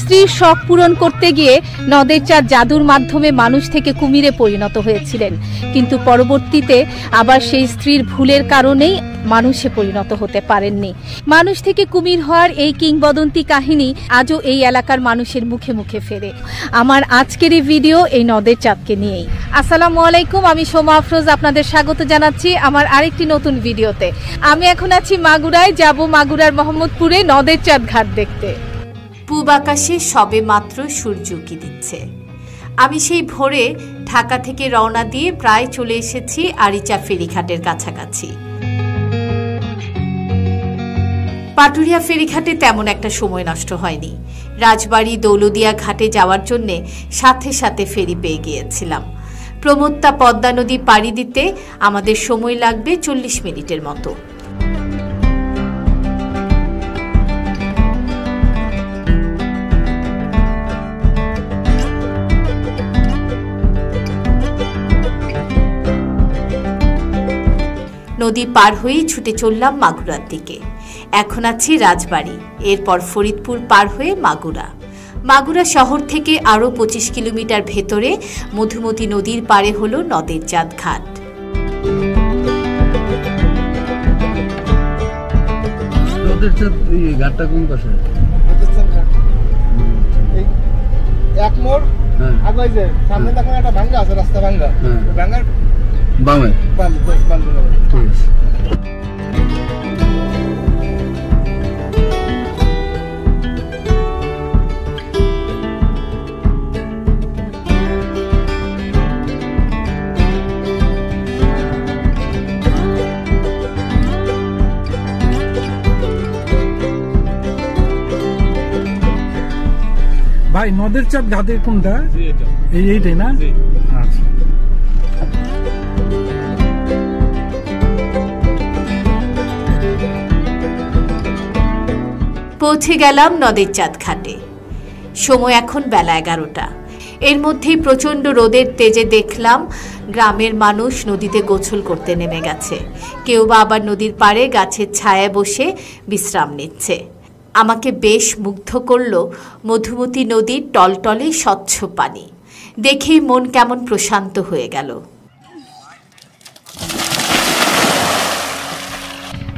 স্ত্রীর শখ পূরণ করতে গিয়ে নদের চাঁদ জাদুর মাধ্যমে মানুষ থেকে কুমিরে পরিণত হয়েছিলেন, কিন্তু পরবর্তীতে আবার সেই স্ত্রীর ভুলের কারণেই মানুষে পরিণত হতে পারেননি। মানুষ থেকে কুমির হওয়ার এই কিংবদন্তি কাহিনী আজও এই এলাকার মানুষের মুখে মুখে ফেরে। আমার আজকের এই ভিডিও এই নদের চাঁদকে নিয়েই। আসসালামু আলাইকুম, আমি সোমা আফরোজ আপনাদের স্বাগত জানাচ্ছি আমার আরেকটি নতুন ভিডিওতে। আমি এখন আছি মাগুরায়, যাব মাগুরার মোহাম্মদপুরে নদের চাঁদ ঘাট দেখতে। পূব আকাশে সবে মাত্র সূর্য উঁকি দিচ্ছে। আমি সেই ভোরে ঢাকা থেকে রওনা দিয়ে প্রায় চলে এসেছি আরিচা ফেরিঘাটের কাছাকাছি। পাটুরিয়া ফেরিঘাটে তেমন একটা সময় নষ্ট হয়নি। রাজবাড়ী দৌলদিয়া ঘাটে যাওয়ার জন্য সাথে সাথে ফেরি পেয়ে গিয়েছিলাম। প্রমত্তা পদ্মা নদী পাড়ি দিতে আমাদের সময় লাগবে 40 মিনিটের মতো। নদী পার হয়েই ছুটে চললাম মাগুরার দিকে। এখন আছি রাজবাড়ী, এরপর ফরিদপুর পার হয়ে মাগুরা। মাগুরা শহর থেকে আরও 25 কিলোমিটার ভেতরে মধুমতি নদীর পাড়ে হলো নদের চাঁদ ঘাট। নদের চাঁদ ঘাটটা কোন পাশে? এক মোড় আগে যে সামনে দেখুন একটা ভাঙ্গা আছে, রাস্তা ভাঙ্গা, ভাঙ্গার বামে। ঠিক আছে। ভাই নদের চাঁদ ঘাটের কোনটা? এইটাই না? আচ্ছা। পৌঁছে গেলাম নদের চাঁদ ঘাটে। সময় এখন বেলা 11টা। এর মধ্যেই প্রচণ্ড রোদের তেজে দেখলাম গ্রামের মানুষ নদীতে গোসল করতে নেমে গেছে। কেউ বা আবার নদীর পাড়ে গাছের ছায়ায় বসে বিশ্রাম নিচ্ছে। আমাকে বেশ মুগ্ধ করল মধুমতি নদীর টলটলে স্বচ্ছ পানি। দেখেই মন কেমন প্রশান্ত হয়ে গেল।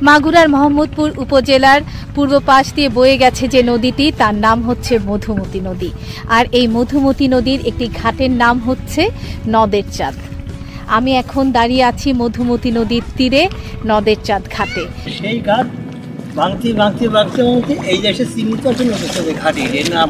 মাগুরার মোহাম্মদপুর উপজেলার পূর্ব পাশ দিয়ে বয়ে গেছে যে নদীটি, তার নাম হচ্ছে মধুমতি নদী। আর এই মধুমতি নদীর একটি ঘাটের নাম হচ্ছে নদের চাঁদ। আমি এখন দাঁড়িয়ে আছি মধুমতি নদীর তীরে নদের চাঁদ ঘাটে। সেই ঘাট ভাঙতে ভাঙতে ভাঙতে ভাঙতে এই দেশে চিহ্নিত আছে নদের চাঁদের ঘাটে, এর নাম